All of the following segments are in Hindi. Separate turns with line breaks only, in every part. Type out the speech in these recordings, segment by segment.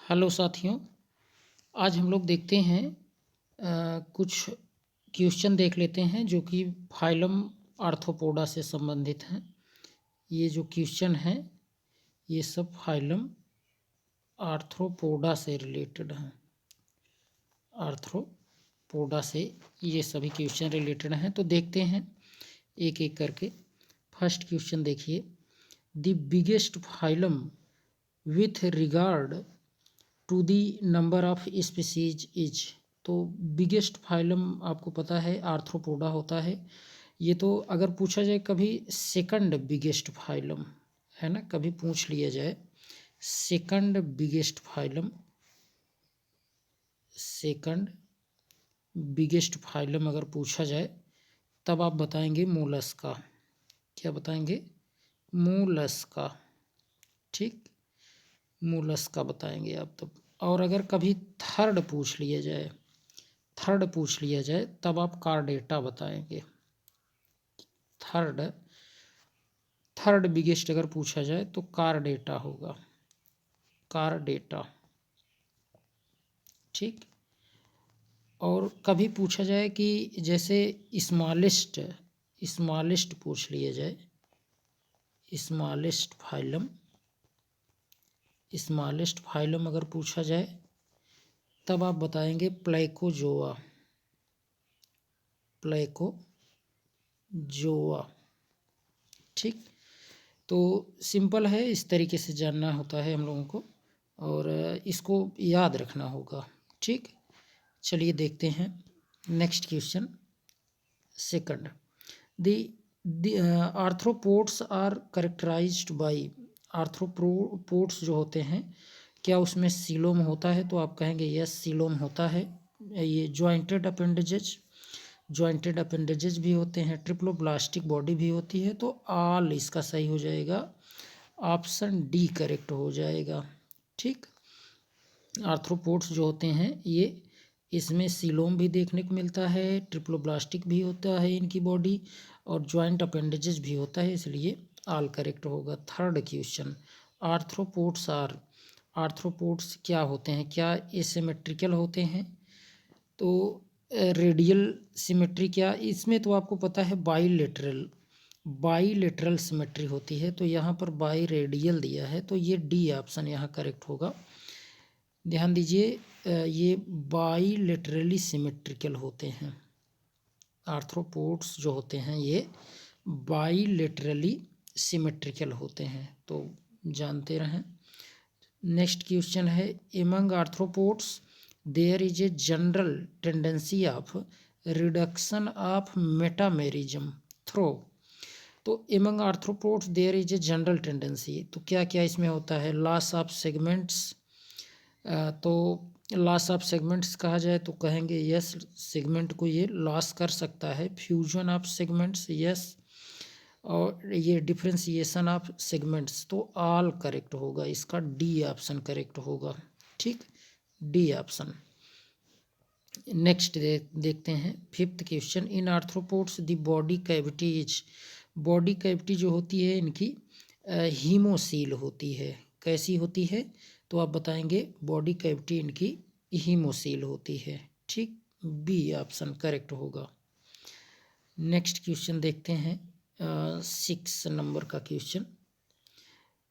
हेलो साथियों, आज हम लोग देखते हैं कुछ क्वेश्चन देख लेते हैं जो कि फाइलम आर्थ्रोपोडा से संबंधित हैं। ये जो क्वेश्चन हैं ये सब फाइलम आर्थ्रोपोडा से रिलेटेड हैं। आर्थ्रोपोडा से ये सभी क्वेश्चन रिलेटेड हैं, तो देखते हैं एक एक करके। फर्स्ट क्वेश्चन देखिए, the biggest phylum with regard to the number of species is. तो बिगेस्ट फाइलम आपको पता है आर्थ्रोपोडा होता है। ये तो अगर पूछा जाए कभी सेकंड बिगेस्ट फाइलम है ना, कभी पूछ लिया जाए second biggest phylum, second biggest phylum अगर पूछा जाए तब आप बताएंगे मोलस्का। क्या बताएंगे? मोलस्का। ठीक, मोलस्का बताएंगे आप तब। और अगर कभी थर्ड पूछ लिया जाए, थर्ड पूछ लिया जाए तब आप कार्डेटा बताएंगे। थर्ड थर्ड बिगेस्ट अगर पूछा जाए तो कार्डेटा होगा, कार्डेटा। ठीक, और कभी पूछा जाए कि जैसे स्मॉलेस्ट, स्मॉलेस्ट पूछ लिया जाए, स्मॉलेस्ट फाइलम, स्मॉलेस्ट फाइलम अगर पूछा जाए तब आप बताएंगे प्लेकोजोआ, प्लेकोजोआ। ठीक, तो सिंपल है, इस तरीके से जानना होता है हम लोगों को और इसको याद रखना होगा। ठीक, चलिए देखते हैं next question. Second, the arthropods are characterised by. Arthropods जो होते हैं क्या उसमें सीलोम होता है? तो आप कहेंगे यस, सीलोम होता है। ये जॉइंटेड अपेंडेजेज, जॉइंटेड अपेंडेजेज भी होते हैं, ट्रिप्लोब्लास्टिक बॉडी भी होती है। तो ऑल इसका सही हो जाएगा, ऑप्शन डी करेक्ट हो जाएगा। ठीक, आर्थ्रोपोड्स जो होते हैं ये, इसमें सीलोम भी देखने को मिलता है, ट्रिप्लोब्लास्टिक भी होता है इनकी बॉडी, और जॉइंट अपेंडेजेस भी होता है, इसलिए ऑल करेक्ट होगा। Third question, arthropods are, arthropods क्या होते हैं? क्या एसिमेट्रिकल होते हैं? तो रेडियल सिमेट्री, क्या इसमें तो आपको पता है बाईलेटरल, बाईलेटरल सिमेट्री होती है, तो यहाँ पर बाई रेडियल दिया है, तो ये डी ऑप्शन यहाँ करेक्ट होगा। ध्यान दीजिए, ये बाईलेटरली सिमेट्रिकल होते हैं। आर्थ्रोपोड्स जो होते हैं ये बाईलेटरली सिमेट्रिकल होते हैं, तो जानते रहें। नेक्स्ट क्वेश्चन है, among arthropods there is a general tendency of reduction of metamerism through. तो among arthropods there is a general tendency, तो क्या क्या इसमें होता है? लॉस ऑफ सेगमेंट्स, तो लॉस ऑफ सेगमेंट्स कहा जाए तो कहेंगे यस, सेगमेंट को ये लॉस कर सकता है। फ्यूजन ऑफ सेगमेंट्स, यस, और ये डिफरेंशिएशन ऑफ सेगमेंट्स, तो ऑल करेक्ट होगा, इसका डी ऑप्शन करेक्ट होगा। ठीक, डी ऑप्शन। नेक्स्ट देखते हैं fifth question, in arthropods the body cavity is. Body cavity जो होती है इनकी हीमोसील होती है। कैसी होती है? तो आप बताएंगे बॉडी कैविटी इनकी हीमोसील होती है। ठीक, बी ऑप्शन करेक्ट होगा। नेक्स्ट क्वेश्चन देखते हैं 6 नंबर का question,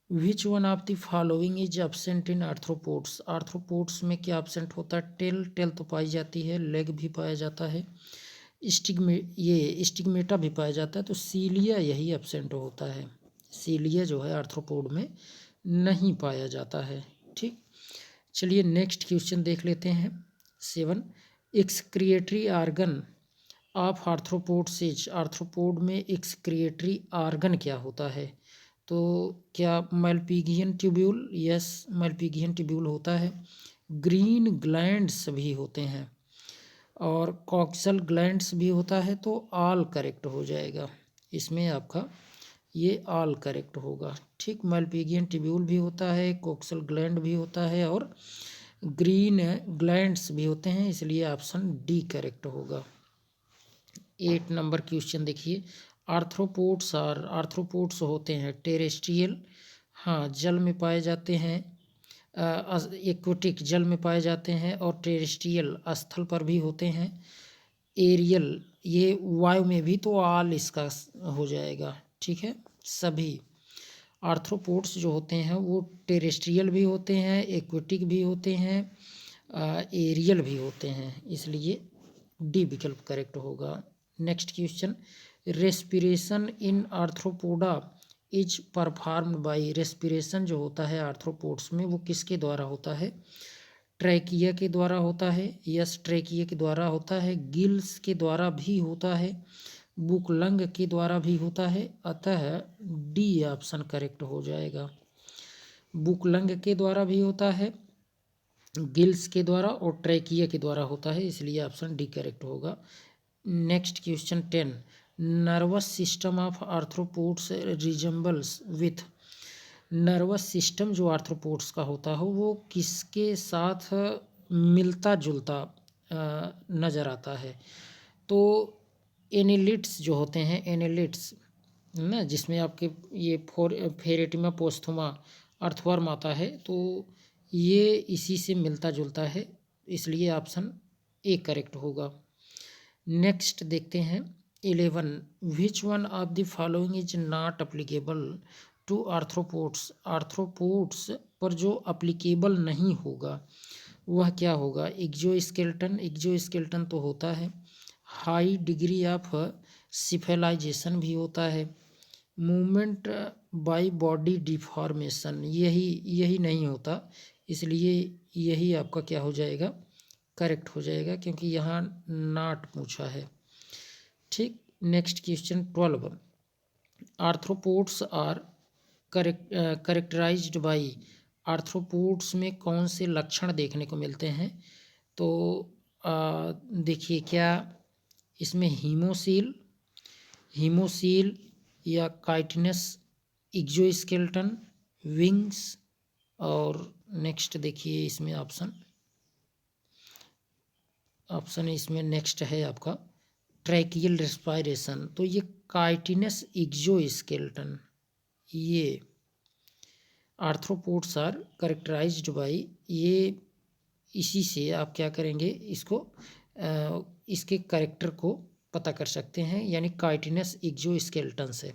which one of the following is absent in arthropods. Arthropods में क्या एब्सेंट होता है? टेल, टेल तो पाई जाती है, लेग भी पाया जाता है, स्टिग्मेटा भी पाया जाता है, तो सीलिया यही एब्सेंट होता है। सीलिया जो है आर्थ्रोपोड में नहीं पाया जाता है। ठीक, चलिए नेक्स्ट क्वेश्चन देख लेते हैं 7, excretory organ of arthropods is. Arthropod में एक्सक्रिएटरी आर्गन क्या होता है? तो क्या Malpighian tubule, yes, Malpighian tubule होता है। ग्रीन ग्लैंड्स भी होते हैं और कॉक्सल ग्लैंड्स भी होता है, तो ऑल करेक्ट हो जाएगा इसमें आपका, ये ऑल करेक्ट होगा। ठीक, मल्पीगियन ट्यूब्यूल भी होता है, कॉक्सल ग्लैंड भी होता है और ग्रीन ग्लैंड्स भी होते हैं, इसलिए ऑप्शन डी करेक्ट होगा। 8 नंबर क्वेश्चन देखिए, आर्थ्रोपोड्स आर, आर्थ्रोपोड्स होते हैं टेरेस्ट्रियल, हाँ, जल में पाए जाते हैं, एक्वेटिक जल में पाए जाते हैं, और टेरेस्ट्रियल स्थल पर भी होते हैं, एरियल ये वायु में भी, तो आल इसका हो जाएगा। ठीक है, सभी आर्थ्रोपोड्स जो होते हैं वो टेरेस्ट्रियल भी होते हैं, एक्वेटिक भी होते हैं, एरियल भी होते हैं, इसलिए डी विकल्प करेक्ट होगा। Next question, respiration in arthropoda is performed by, respiration जो होता है आर्थ्रोपोड्स में वो किसके द्वारा होता है? ट्रैकिया के द्वारा होता है, यस ट्रैकिया के द्वारा होता है, गिल्स के द्वारा भी होता है, बुकलंग के द्वारा भी होता है, अतः डी ऑप्शन करेक्ट हो जाएगा। बुकलंग के द्वारा भी होता है, गिल्स के द्वारा और ट्रैकिया के द्वारा होता है, इसलिए ऑप्शन डी करेक्ट होगा। Next question 10, nervous system of arthropods resembles with, nervous system जो आर्थ्रोपोड्स का होता हो वो किसके साथ मिलता जुलता नज़र आता है? तो एनेलिड्स जो होते हैं, एनेलिड्स ना, जिसमें आपके ये फेरेटिमा पोस्थुमा अर्थवर्म आता है, तो ये इसी से मिलता जुलता है, इसलिए ऑप्शन ए करेक्ट होगा। नेक्स्ट देखते हैं 11, which one of the following is not applicable to arthropods, arthropods पर जो अप्लीकेबल नहीं होगा वह क्या होगा? एक्सोस्केलेटन, एक्सोस्केलेटन तो होता है, हाई डिग्री ऑफ सिफेलाइजेशन भी होता है, मूवमेंट बाय बॉडी डिफॉर्मेशन यही नहीं होता, इसलिए यही आपका क्या हो जाएगा? करेक्ट हो जाएगा, क्योंकि यहाँ नॉट पूछा है। ठीक, next question 12, arthropods are characterised by, arthropods में कौन से लक्षण देखने को मिलते हैं? तो देखिए क्या इसमें हीमोसील या काइटिनस, एक्सोस्केलेटन, विंग्स, और नेक्स्ट देखिए इसमें ऑप्शन इसमें नेक्स्ट है आपका ट्रैकियल रेस्पिरेशन, तो ये काइटिनस एक्सोस्केलेटन, ये आर्थ्रोपोड्स आर करेक्टराइज्ड बाय, ये इसी से आप क्या करेंगे, इसको इसके करेक्टर को पता कर सकते हैं, यानी काइटिनस एक्सोस्केलेटन से।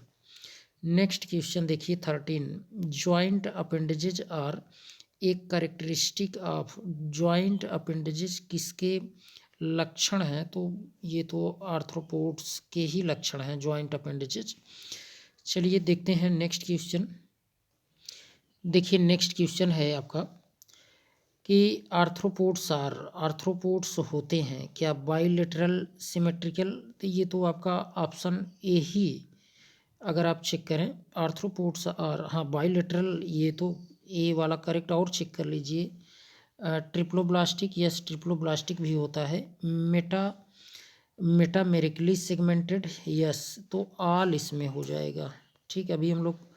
नेक्स्ट क्वेश्चन देखिए 13, जॉइंट अपेंडेजेज आर, एक करेक्टरिस्टिक ऑफ जॉइंट अपेंडेजेज किसके लक्षण हैं? तो ये तो आर्थ्रोपोड्स के ही लक्षण हैं जॉइंट अपेंडेजेज। चलिए देखते हैं नेक्स्ट क्वेश्चन। देखिए नेक्स्ट क्वेश्चन है आपका कि आर्थ्रोपोड्स होते हैं क्या बाइलेटरल सिमेट्रिकल? तो ये तो आपका ऑप्शन ए ही, अगर आप चेक करें आर्थ्रोपोड्स आर, हाँ बाइलेटरल, ये तो ए वाला करेक्ट, और चेक कर लीजिए ट्रिप्लोब्लास्टिक, यस ट्रिप्लोब्लास्टिक भी होता है, मेटामेरिकली सेगमेंटेड, यस, तो आल इसमें हो जाएगा। ठीक, अभी हम लोग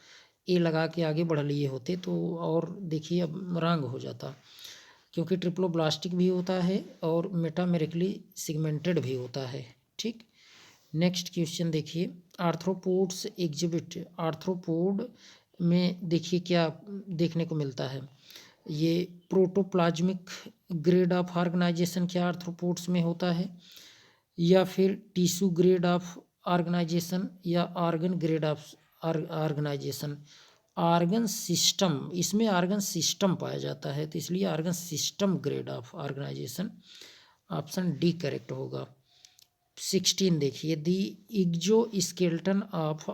ए लगा के आगे बढ़ लिए होते तो और देखिए अब रंग हो जाता, क्योंकि ट्रिप्लोब्लास्टिक भी होता है और मेटामेरिकली सेगमेंटेड भी होता है। ठीक, नेक्स्ट क्वेश्चन देखिए, आर्थ्रोपोड्स एग्जिबिट, आर्थ्रोपोड में देखिए क्या देखने को मिलता है, ये प्रोटोप्लाज्मिक ग्रेड ऑफ ऑर्गेनाइजेशन क्या आर्थ्रोपोड्स में होता है, या फिर टिश्यू ग्रेड ऑफ ऑर्गेनाइजेशन, या organ grade of organization? Organ system, इसमें ऑर्गन सिस्टम पाया जाता है, तो इसलिए organ system grade of organization, option D correct होगा। 16 देखिए, the exoskeleton of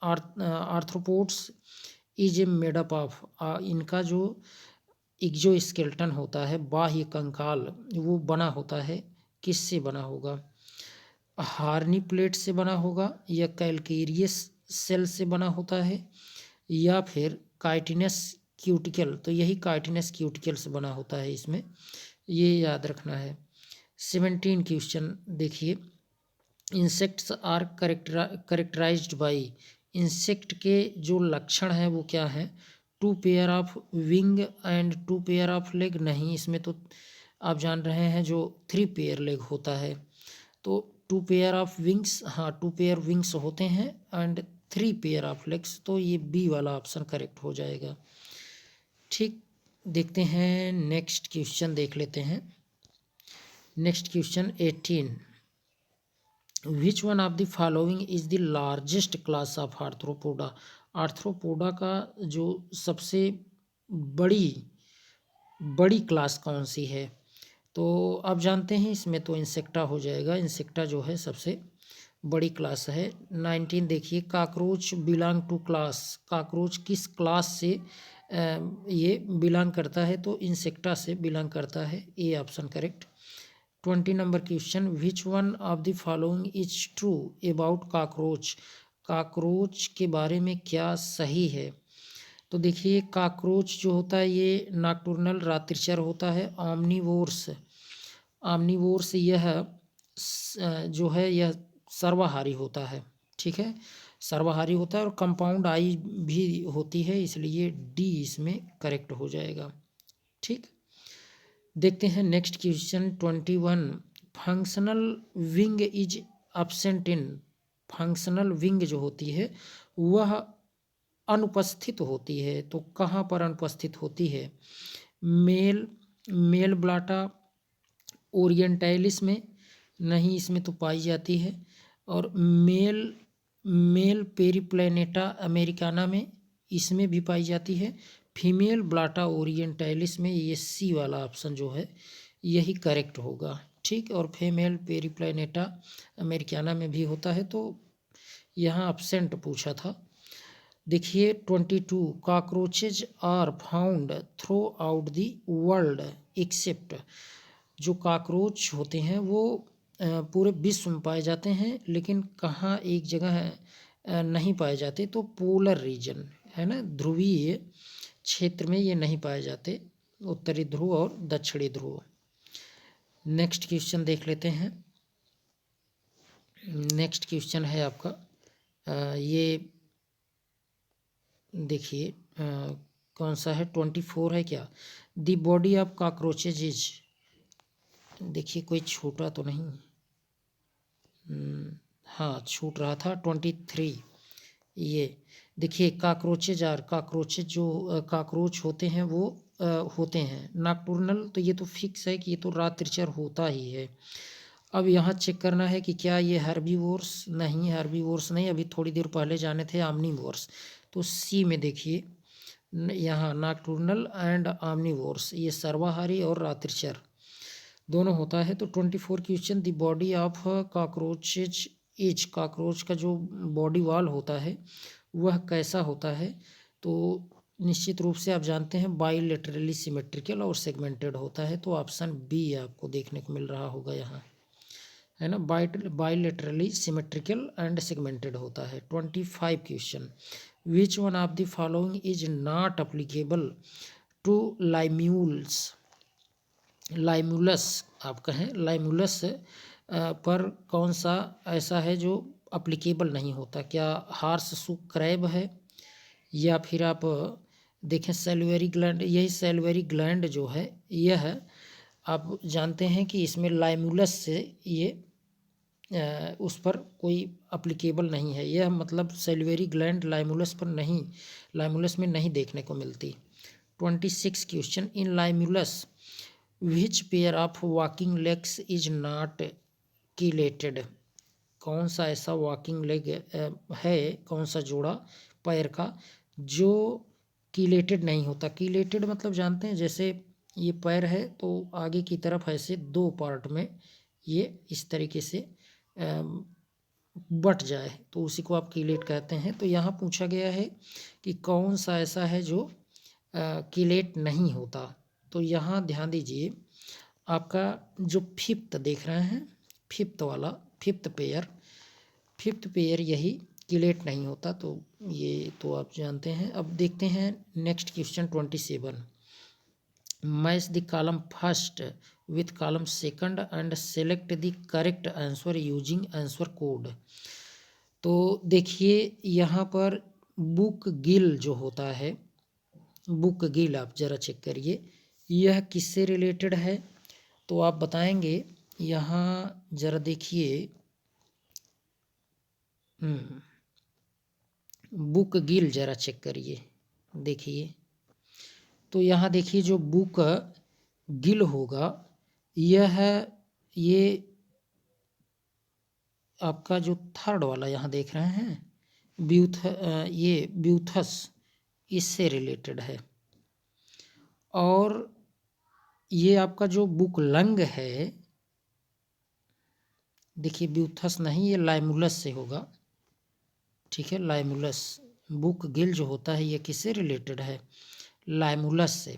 arthropods is a made up of, इनका जो एक्सोस्केलेटन होता है बाह्य कंकाल, वो बना होता है किससे बना होगा? हार्नी प्लेट से बना होगा, या कैल्केरियस सेल से बना होता है, या फिर काइटिनस क्यूटिकल, तो यही काइटिनस क्यूटिकल से बना होता है इसमें, ये याद रखना है। 17 क्वेश्चन देखिए, insects are characterised by, insect के जो लक्षण हैं वो क्या हैं? 2 pair of wing and 2 pair of leg, नहीं, इसमें तो आप जान रहे हैं जो 3 पेयर लेग होता है, तो 2 पेयर ऑफ विंग्स, हाँ 2 पेयर विंग्स होते हैं एंड 3 पेयर ऑफ लेग्स, तो ये बी वाला ऑप्शन करेक्ट हो जाएगा। ठीक, देखते हैं नेक्स्ट क्वेश्चन, देख लेते हैं। Next question 18, which one of the following is the largest class of arthropoda. Arthropoda का जो सबसे बड़ी बड़ी क्लास कौन सी है? तो आप जानते हैं इसमें तो इंसेक्टा हो जाएगा। इंसेक्टा जो है सबसे बड़ी क्लास है। 19 देखिए, cockroach belong to class. Cockroach किस क्लास से ये बिलोंग करता है? तो इंसेक्टा से बिलोंग करता है। A option correct. 20 number question, which one of the following is true about cockroach. Cockroach के बारे में क्या सही है? तो देखिए, काकरोच जो होता है ये नॉकटर्नल रात्रिचर होता है। ऑमनीवोर्स, ऑमनीवोर्स यह जो है यह सर्वाहारी होता है। ठीक है, सर्वाहारी होता है और कंपाउंड आई भी होती है, इसलिए डी इसमें करेक्ट हो जाएगा। ठीक, देखते हैं next question 21, functional wing is absent in. Functional wing जो होती है वह अनुपस्थित होती है, तो कहाँ पर अनुपस्थित होती है? मेल मेल ब्लाटा ओरिएंटैलिस में नहीं, इसमें तो पाई जाती है। और मेल पेरिप्लैनेटा अमेरिकाना में, इसमें भी पाई जाती है। फीमेल ब्लाटा ओरिएंटैलिस में, ये सी वाला ऑप्शन जो है यही करेक्ट होगा। ठीक, और फीमेल पेरिप्लैनेटा अमेरिकाना में भी होता है, तो यहाँ एब्सेंट पूछा था। देखिए 22, cockroaches are found throughout the world except. जो कॉकरोच होते हैं वो पूरे विश्व में पाए जाते हैं, लेकिन कहाँ एक जगह नहीं पाए जाते, तो पोलर रीजन है ना, ध्रुवीय क्षेत्र में ये नहीं पाए जाते, उत्तरी ध्रुव और दक्षिणी ध्रुव। नेक्स्ट क्वेश्चन देख लेते हैं। नेक्स्ट क्वेश्चन है आपका ये देखिए कौन सा है, 24 है क्या? The body of cockroaches is. देखिए कोई छोटा तो नहीं, हाँ छूट रहा था 23। ये देखिए, काकरोचेज आर, काकरोचेज जो काकरोच होते हैं वो होते हैं नॉकटर्नल, तो ये तो फिक्स है कि ये तो रात्रिचर होता ही है। अब यहाँ चेक करना है कि क्या ये हर्बीवोर्स, नहीं हर्बीवोर्स नहीं, अभी थोड़ी देर पहले जाने थे ऑमनीवोर्स। तो सी में देखिए यहाँ नॉकटर्नल एंड ऑमनीवोर्स, ये सर्वाहारी और रात्रिचर दोनों होता है। तो 24 question, the body of cockroaches is. Cockroach का जो बॉडी वॉल होता है वह कैसा होता है? तो निश्चित रूप से आप जानते हैं बाइलेटरली सिमेट्रिकल और सेगमेंटेड होता है, तो ऑप्शन बी आपको देखने को मिल रहा होगा यहाँ, है ना, बाइलेटरली सिमेट्रिकल एंड सेगमेंटेड होता है। 25 question, which one of the following is not applicable to limulus. Limulus, आप कहें लाइमुलस पर कौन सा ऐसा है जो अप्लीकेबल नहीं होता? क्या हार्स सू क्रैब है, या फिर आप देखें सैलिवरी ग्लैंड। यही सैलिवरी ग्लैंड जो है यह आप जानते हैं कि इसमें लाइमुलस से ये उस पर कोई अप्लीकेबल नहीं है, यह मतलब सैलिवरी ग्लैंड लाइमुलस पर नहीं, लाइमुलस में नहीं देखने को मिलती। 26 question, in limulus which pair of walking legs is not chelated. कौन सा ऐसा वॉकिंग लेग है, कौन सा जोड़ा पैर का जो कीलेटेड नहीं होता? कीलेटेड मतलब जानते हैं, जैसे ये पैर है तो आगे की तरफ ऐसे दो पार्ट में ये इस तरीके से बट जाए, तो उसी को आप कीलेट कहते हैं। तो यहाँ पूछा गया है कि कौन सा ऐसा है जो कीलेट नहीं होता। तो यहाँ ध्यान दीजिए, आपका जो फिफ्थ देख रहे हैं, फिफ्थ वाला, फिफ्थ पेयर यही कीलेट नहीं होता, तो ये तो आप जानते हैं। अब देखते हैं next question 27, match the column first with column second and select the correct answer using answer code. तो देखिए यहाँ पर बुक गिल जो होता है, बुक गिल आप ज़रा चेक करिए यह किससे रिलेटेड है, तो आप बताएंगे। यहाँ ज़रा देखिए, बुक गिल ज़रा चेक करिए, देखिए तो यहाँ देखिए जो बुक गिल होगा यह ये आपका जो थर्ड वाला यहाँ देख रहे हैं ये ब्यूथस इससे रिलेटेड है। और ये आपका जो बुक लंग है, देखिए ब्यूथस नहीं, ये लाइमुलस से होगा, ठीक है। लाइमुलस, बुक गिल जो होता है ये किससे रिलेटेड है? लाइमुलस से।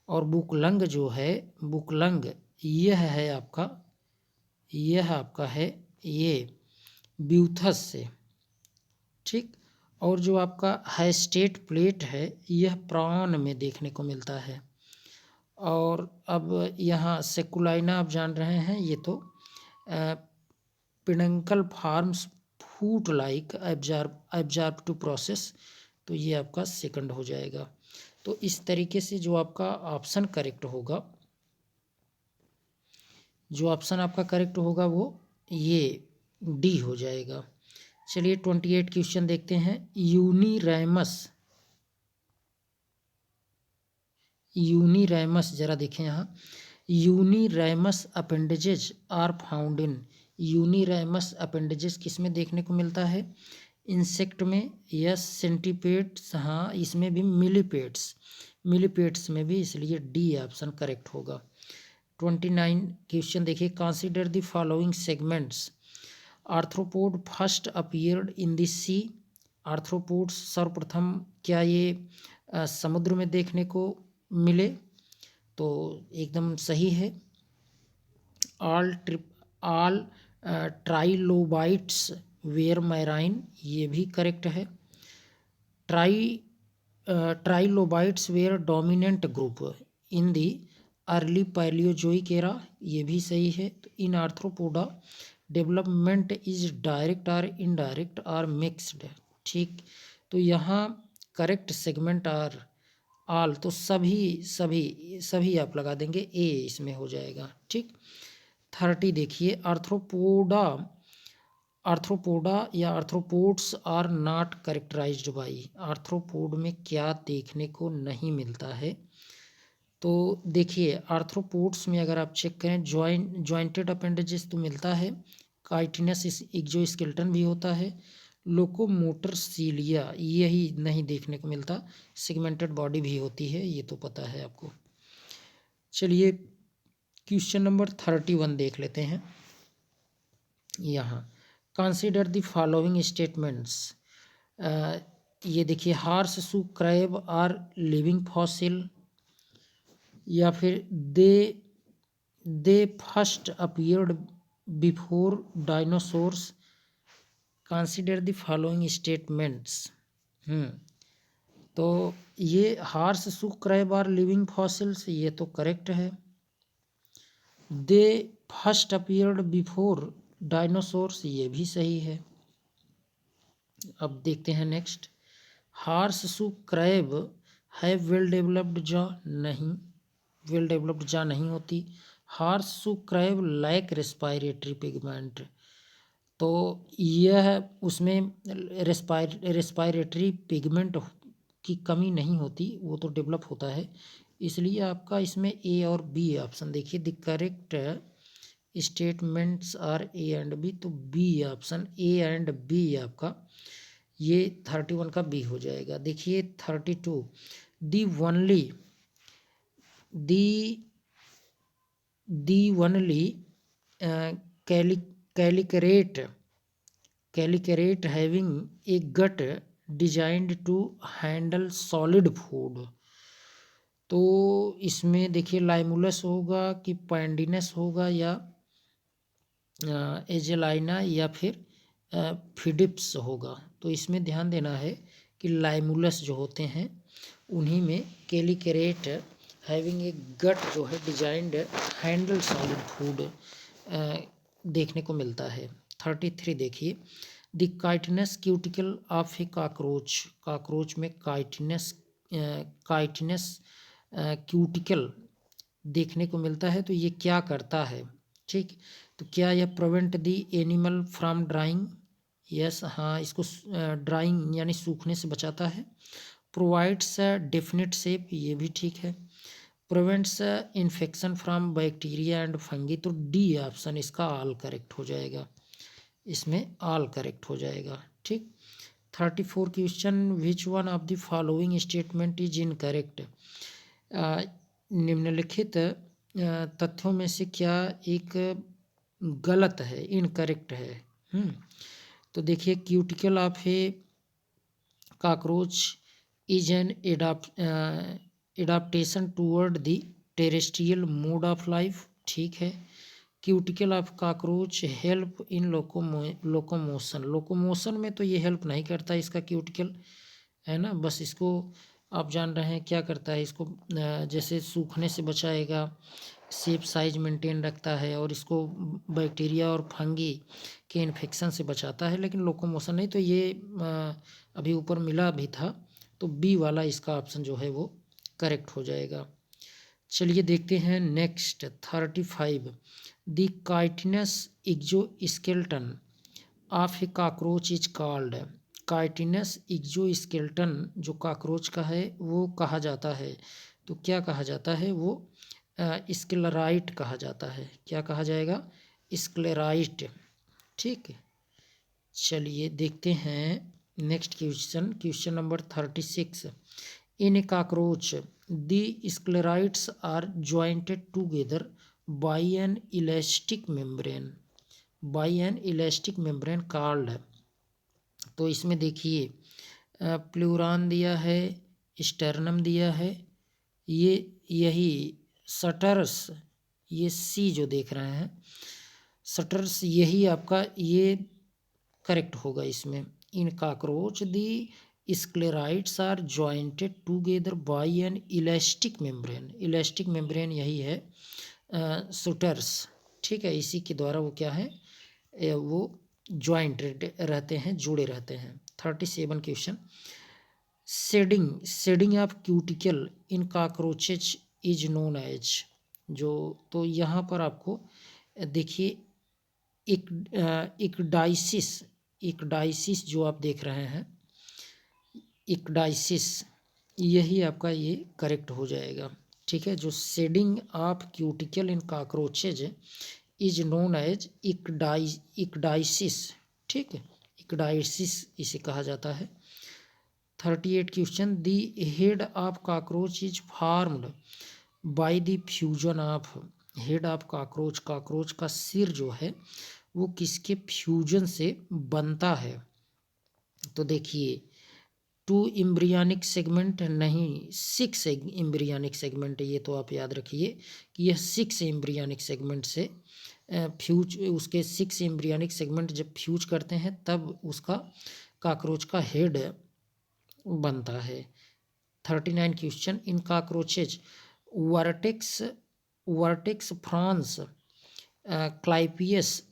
और बुक लंग जो है, बुक लंग यह आपका है ये ब्यूथस से, ठीक। और जो आपका हाइस्टेट प्लेट है यह प्रॉन में देखने को मिलता है। और अब यहाँ सेकुलाइना आप जान रहे हैं, ये तो peduncle forms foot like absorb to process, तो ये आपका सेकंड हो जाएगा। तो इस तरीके से जो आपका ऑप्शन करेक्ट होगा, जो ऑप्शन आपका करेक्ट होगा वो ये डी हो जाएगा। चलिए 28 क्वेश्चन देखते हैं। यूनिरैमस जरा देखें यहाँ। Uniramous appendages are found in, uniramous appendages किस में देखने को मिलता है? इंसेक्ट में, यस। सेंटीपेड्स, हाँ इसमें भी। मिलीपेड्स में भी, इसलिए डी ऑप्शन करेक्ट होगा। 29 क्वेश्चन देखिए। Consider the following segments. Arthropod first appeared in the sea, arthropods सर्वप्रथम क्या ये समुद्र में देखने को मिले? तो एकदम सही है। ऑल ट्राइलोबाइट्स वेयर मैराइन, ये भी करेक्ट है। Trilobites were dominant group in the early Palaeozoic era, ये भी सही है। तो in Arthropoda development is direct और इनडायरेक्ट और मिक्स्ड, ठीक। तो यहाँ करेक्ट सेगमेंट आर ऑल, तो सभी आप लगा देंगे, ए इसमें हो जाएगा, ठीक। 30 देखिए। आर्थ्रोपोडा या arthropods are not characterised by, arthropod में क्या देखने को नहीं मिलता है? तो देखिए आर्थ्रोपोड्स में अगर आप चेक करें, जॉइंटेड अपेंडेजेस तो मिलता है, काइटिनस एक्सोस्केलेटन भी होता है, लोकोमोटर सीलिया यही नहीं देखने को मिलता, सेगमेंटेड बॉडी भी होती है, ये तो पता है आपको। चलिए क्वेश्चन नंबर 31 देख लेते हैं। यहाँ कंसीडर द फॉलोइंग स्टेटमेंट्स। ये देखिए, horseshoe crab are living fossil, या फिर they first appeared before dinosaurs. Consider the following statements. तो ये horseshoe crab are living fossils, ये तो करेक्ट है। They first appeared before dinosaurs, ये भी सही है। अब देखते हैं next. Horseshoe crab have well developed jaw, नहीं, वेल डेवलप्ड जॉ नहीं होती। Horseshoe crab lack respiratory pigment, तो यह उसमें रेस्पायरेटरी पिगमेंट की कमी नहीं होती, वो तो डेवलप होता है, इसलिए आपका इसमें ए और बी ऑप्शन देखिए। The correct statements are A and B, तो B option, A and B आपका ये 31 का बी हो जाएगा। देखिए 32, the only chelicerate having a gut designed to handle solid food, तो इसमें देखिए लाइमुलस होगा कि पैंडिनस होगा या एजेलाइना या फिर फिडिप्स होगा। तो इसमें ध्यान देना है कि लाइमुलस जो होते हैं उन्हीं में कैलिकरेट हैविंग ए गट जो है डिजाइंड हैंडल सॉलिड फूड देखने को मिलता है। 33 देखिए। The chitinous cuticle of a cockroach, cockroach में काइटिनस क्यूटिकल देखने को मिलता है, तो ये क्या करता है, ठीक। तो क्या यह prevent the animal from drawing? Yes, हाँ, इसको ड्राइंग यानी सूखने से बचाता है। प्रोवाइड्स डेफिनेट शेप, ये भी ठीक है। Prevents infection from bacteria and fungi, तो डी ऑप्शन इसका ऑल करेक्ट हो जाएगा, इसमें ऑल करेक्ट हो जाएगा। ठीक। 34 question, which one of the following statement is incorrect, निम्नलिखित तथ्यों में से क्या एक गलत है, इनकरेक्ट है। तो देखिए, cuticle of a cockroach is an adaptation toward the terrestrial mode of life, ठीक है। Cuticle of cockroach help in locomotion, locomotion में तो ये हेल्प नहीं करता इसका क्यूटिकल, है ना। बस इसको आप जान रहे हैं क्या करता है, इसको जैसे सूखने से बचाएगा, शेप साइज मेंटेन रखता है, और इसको बैक्टीरिया और फंगी के इन्फेक्शन से बचाता है, लेकिन लोकोमोशन नहीं। तो ये अभी ऊपर मिला भी था, तो बी वाला इसका ऑप्शन जो है वो करेक्ट हो जाएगा। चलिए देखते हैं next 35, the chitinous exoskeleton of a cockroach is called, chitinous exoskeleton जो कॉकरोच का है वो कहा जाता है, तो क्या कहा जाता है, वो स्क्लेराइट कहा जाता है। क्या कहा जाएगा, स्क्लेराइट। ठीक है। चलिए देखते हैं next question, question number 36, in a cockroach the sclerites are jointed together by an elastic membrane, by an elastic membrane called, तो इसमें देखिए प्लूरान दिया है, स्टर्नम दिया है, ये यही सटर्स, ये सी जो देख रहे हैं सटर्स, यही आपका ये करेक्ट होगा इसमें। In cockroach the sclerites are jointed together by an elastic membrane, elastic membrane यही है सुटर्स, ठीक है। इसी के द्वारा वो क्या है, वो ज्वाइंटेड रहते हैं, जुड़े रहते हैं। 37 question, shedding of cuticle in cockroaches is known as, जो तो यहाँ पर आपको देखिए इक्डाइसिस जो आप देख रहे हैं, इक्डाइसिस, यही आपका ये करेक्ट हो जाएगा। ठीक है। जो shedding of cuticle in cockroaches is known as ecdysis, ठीक है, इक्डाइसिस इसे कहा जाता है। 38 question, the head of cockroach is formed by the fusion of, head of cockroach, cockroach का सिर जो है वो किसके फ्यूजन से बनता है, तो देखिए 2 एम्ब्रियोनिक सेगमेंट नहीं, 6 एम्ब्रियोनिक सेगमेंट है, ये तो आप याद रखिए कि यह 6 एम्ब्रियोनिक सेगमेंट से फ्यूज, उसके 6 एम्ब्रियोनिक सेगमेंट जब फ्यूज करते हैं तब उसका कॉकरोच का हेड बनता है। 39 question, in cockroaches vertex frons clypeus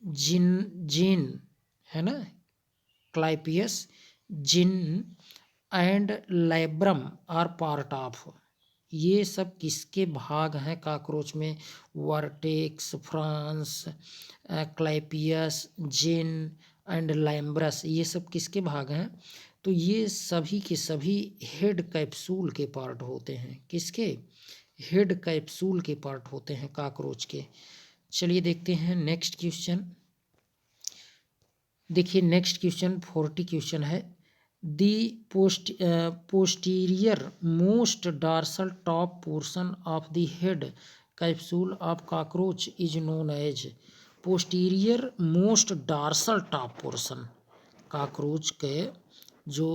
gena है ना, clypeus gena and labrum are part of, ये सब किसके भाग हैं कॉकरोच में, vertex, frons, clypeus, gena and labrum, ये सब किसके भाग हैं, तो ये सभी के सभी हेड कैप्सूल के पार्ट होते हैं, किसके, हेड कैप्सूल के पार्ट होते हैं कॉकरोच के। चलिए देखते हैं नेक्स्ट क्वेश्चन, देखिए नेक्स्ट क्वेश्चन 40 क्वेश्चन है, the posterior most dorsal top portion of the head capsule of cockroach is known as, posterior most dorsal top portion, cockroach के जो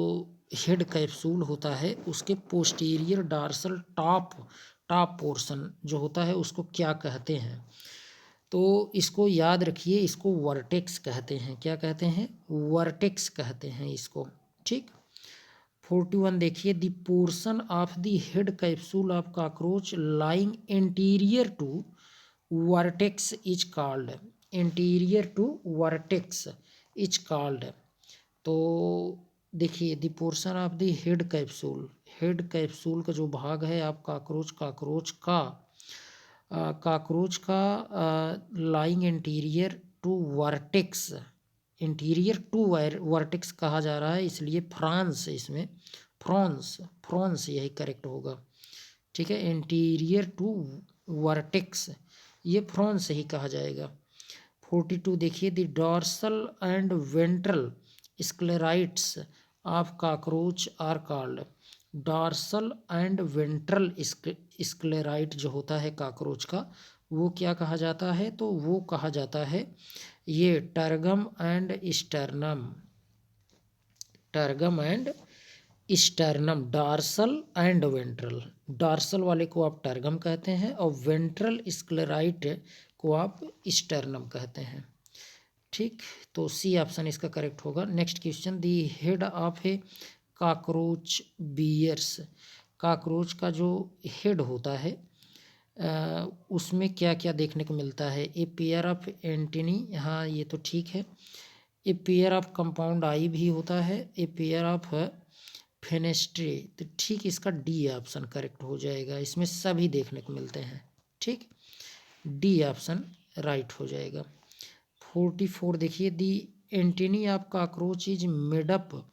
हेड कैप्सूल होता है उसके पोस्टीरियर डार्सल टॉप पोर्शन जो होता है उसको क्या कहते हैं, तो इसको याद रखिए, इसको वर्टेक्स कहते हैं। क्या कहते हैं, वर्टेक्स कहते हैं इसको। ठीक। 41 देखिए, the portion of the head capsule of cockroach lying anterior to vertex is called, anterior to vertex is called, तो देखिए the portion of the head capsule, head capsule का जो भाग है आप कॉकरोच का lying anterior to vertex, interior to vertex कहा जा रहा है, इसलिए फ्रांस, इसमें फ्रॉन्स, फ्रॉन्स यही करेक्ट होगा। ठीक है, एंटीरियर टू वर्टेक्स, ये फ्रॉन्स ही कहा जाएगा। 42 देखिए, the dorsal and ventral sclerites of cockroach are called. Dorsal and ventral sclerite जो होता है कॉकरोच का, वो क्या कहा जाता है? तो वो कहा जाता है ये tergum and sternum, tergum and sternum, dorsal and ventral. Dorsal वाले को आप टर्गम कहते हैं और वेंट्रल स्क्लेराइट को आप स्टर्नम कहते हैं। ठीक, तो सी ऑप्शन इसका करेक्ट होगा। Next question, the head of a cockroach bears. Cockroach का जो हेड होता है उसमें क्या क्या देखने को मिलता है? ए पेयर ऑफ एंटीनी, हाँ ये तो ठीक है। ए पेयर ऑफ कंपाउंड आई भी होता है, ए पेयर ऑफ फेनेस्ट्री, तो ठीक इसका डी ऑप्शन करेक्ट हो जाएगा, इसमें सभी देखने को मिलते हैं। ठीक, डी ऑप्शन राइट हो जाएगा। 44 देखिए, the antennae of cockroach is made up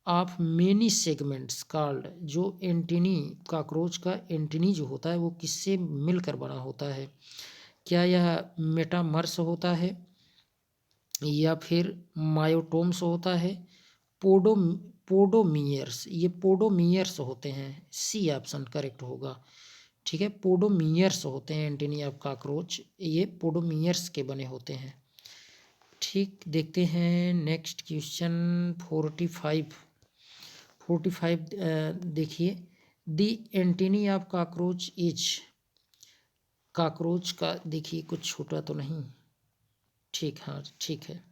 of many segments called. जो एंटीनी, कॉकरोच का एंटीनी जो होता है वो किससे मिलकर बना होता है? क्या यह मेटामर्स होता है या फिर मायोटोम्स होता है? पोडोमियर्स, ये पोडोमियर्स होते हैं, सी ऑप्शन करेक्ट होगा। ठीक है, पोडोमियर्स होते हैं एंटीनी ऑफ कॉकरोच, ये पोडोमियर्स के बने होते हैं। ठीक, देखते हैं नेक्स्ट क्वेश्चन 45 देखिए, the antennae of cockroach is. Cockroach का देखिए कुछ छोटा तो नहीं, ठीक, हाँ ठीक है।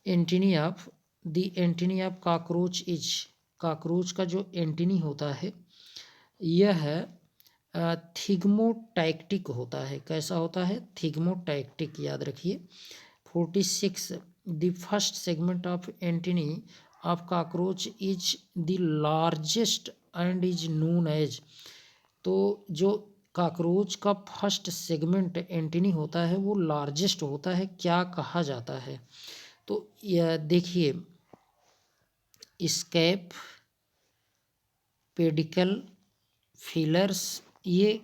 Antennae of, the antennae of cockroach is, cockroach का जो एंटीनी होता है यह थिग्मोटैक्टिक होता है। कैसा होता है? थिग्मोटैक्टिक, याद रखिए। 46, the first segment of antennae of cockroach is the largest and is known as. तो जो कॉकरोच का फर्स्ट सेगमेंट एंटीनी होता है वो लार्जेस्ट होता है, क्या कहा जाता है? तो यह देखिए, स्कैप, पेडिकल, फिलर्स, ये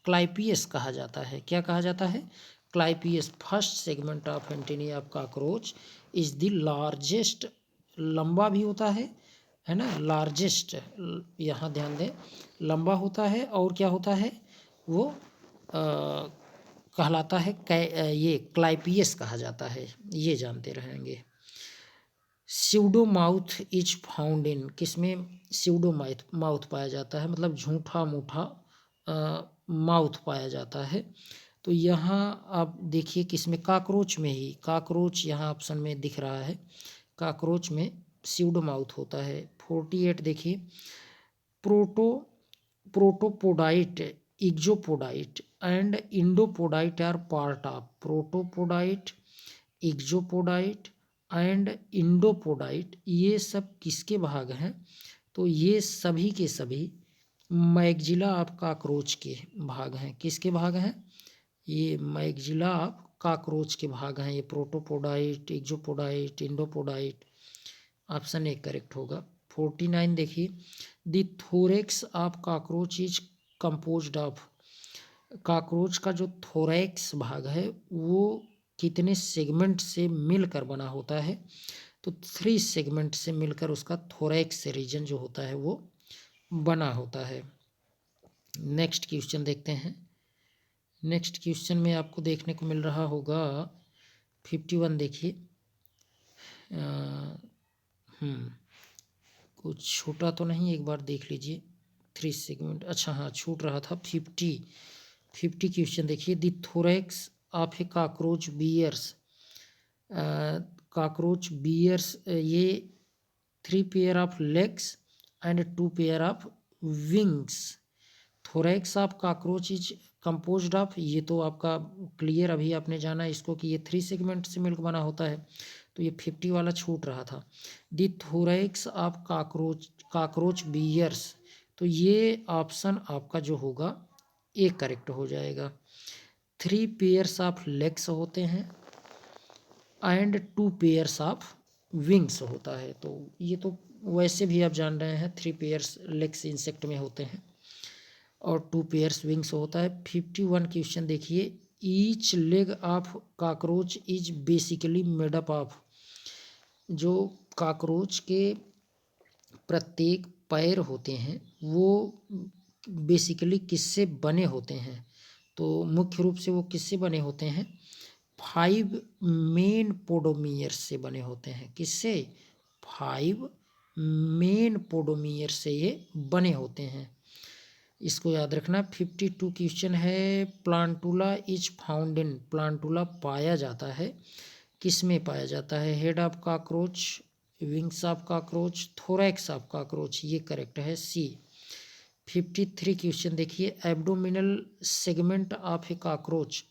क्लाइपियस कहा जाता है। क्या कहा जाता है? Clypeus. First segment of antennae of cockroach is the largest, लंबा भी होता है ना, लार्जेस्ट, यहाँ ध्यान दें, लंबा होता है और क्या होता है वो कहलाता है ये क्लाइपियस कहा जाता है, ये जानते रहेंगे। Pseudo mouth is found in, किसमें स्यूडो माउथ पाया जाता है? मतलब झूठा मूठा माउथ पाया जाता है। तो यहाँ आप देखिए किसमें? कॉकरोच में ही, कॉकरोच यहाँ ऑप्शन में दिख रहा है, कॉकरोच में स्यूडो माउथ होता है। 48 देखिए, protopodite, exopodite and endopodite are part of. Protopodite, exopodite and endopodite, ये सब किसके भाग हैं? तो ये सभी के सभी मैगजिला ऑफ कॉकरोच के भाग हैं। किसके भाग हैं? ये मैगजिला ऑफ कॉकरोच के भाग हैं, ये प्रोटोपोडाइट, इग्जोपोडाइट, इंडोपोडाइट। ऑप्शन ए करेक्ट होगा। 49 देखिए, the thorax of cockroach is composed of. Cockroach का जो थोरैक्स भाग है वो कितने सेगमेंट से मिलकर बना होता है? तो 3 सेगमेंट से मिलकर उसका थोरैक्स रीजन जो होता है वो बना होता है। नेक्स्ट क्वेश्चन देखते हैं। नेक्स्ट क्वेश्चन में आपको देखने को मिल रहा होगा 51 देखिए, कुछ छोटा तो नहीं, एक बार देख लीजिए। 3 सेगमेंट, अच्छा हाँ छूट रहा था। 50 क्वेश्चन देखिए, the thorax of a cockroach bears. Cockroach bears ये 3 pair of legs and 2 pair of wings. Thorax of cockroach is composed of, ये तो आपका क्लियर अभी आपने जाना इसको कि ये 3 सेगमेंट से मिलकर बना होता है, तो ये 50 वाला छूट रहा था। The thorax of cockroach bears, तो ये ऑप्शन आपका जो होगा ये करेक्ट हो जाएगा। 3 पेयर्स ऑफ लेग्स होते हैं एंड 2 पेयर्स ऑफ विंग्स होता है, तो ये तो वैसे भी आप जान रहे हैं 3 पेयर्स लेग्स इंसेक्ट में होते हैं और 2 पेयर्स विंग्स होता है। 51 क्वेश्चन देखिए, each leg of cockroach is basically made up of. जो कॉकरोच के प्रत्येक पैर होते हैं वो बेसिकली किससे बने होते हैं? तो मुख्य रूप से वो किससे बने होते हैं? 5 मेन पोडोमियर से बने होते हैं। किससे? 5 मेन पोडोमियर से ये बने होते हैं, इसको याद रखना। 52 क्वेश्चन है, प्लांटूला इज फाउंड इन। प्लांटूला पाया जाता है, किस में पाया जाता है? Head of cockroach, wings of cockroach, thorax of cockroach. ये करेक्ट है सी। 53 क्वेश्चन देखिए, abdominal segment of a cockroach.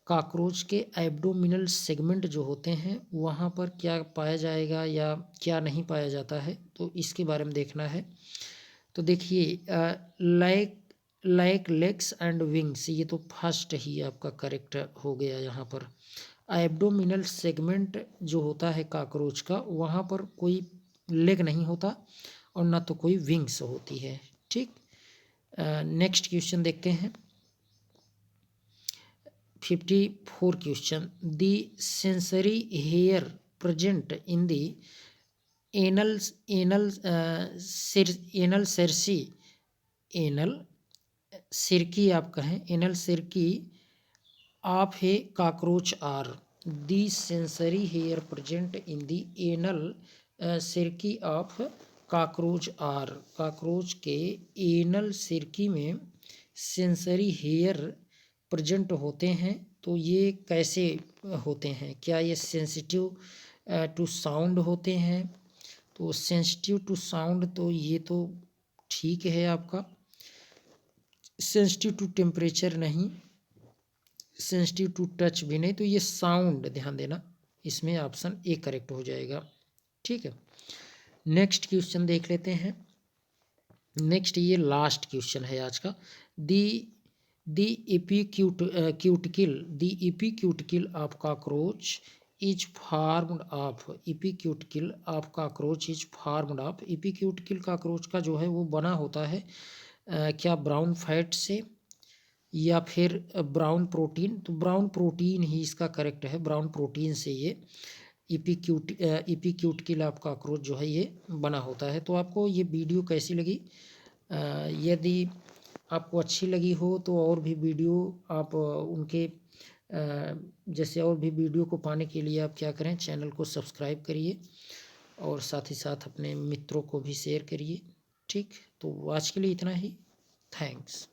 Cockroach के एब्डोमिनल सेगमेंट जो होते हैं वहाँ पर क्या पाया जाएगा या क्या नहीं पाया जाता है, तो इसके बारे में देखना है। तो देखिए लाइक लेग्स एंड विंग्स, ये तो फर्स्ट ही आपका करेक्ट हो गया। यहाँ पर एब्डोमिनल सेगमेंट जो होता है कॉकरोच का, वहाँ पर कोई लेग नहीं होता और ना तो कोई विंग्स होती है। ठीक, नेक्स्ट क्वेश्चन देखते हैं। 54 question, the sensory hair present in the anal cerci, anal cerci आप कहें, anal cerci of a cockroach are. The sensory hair present in the anal cerci of cockroach are. Cockroach के एनल सिरकी में सेंसरी हेयर प्रेजेंट होते हैं, तो ये कैसे होते हैं? क्या ये सेंसिटिव टू साउंड होते हैं? तो सेंसिटिव टू साउंड तो ये तो ठीक है आपका, सेंसिटिव टू टेम्परेचर नहीं, सेंसिटिव टू टच भी नहीं, तो ये साउंड ध्यान देना, इसमें ऑप्शन ए करेक्ट हो जाएगा। ठीक है, नेक्स्ट क्वेश्चन देख लेते हैं। नेक्स्ट ये लास्ट क्वेश्चन है आज का। The epicuticle of cockroach is formed of. Epicuticle of cockroach is formed of. Epicuticle cockroach का जो है वो बना होता है क्या ब्राउन फैट से या फिर ब्राउन प्रोटीन? तो ब्राउन प्रोटीन ही इसका करेक्ट है, ब्राउन प्रोटीन से ये एपिक्यूटिकल ऑफ कॉकरोच जो है ये बना होता है। तो आपको ये वीडियो कैसी लगी? यदि आपको अच्छी लगी हो तो और भी वीडियो आप उनके जैसे और भी वीडियो को पाने के लिए आप क्या करें, चैनल को सब्सक्राइब करिए और साथ ही साथ अपने मित्रों को भी शेयर करिए। ठीक, तो आज के लिए इतना ही। थैंक्स।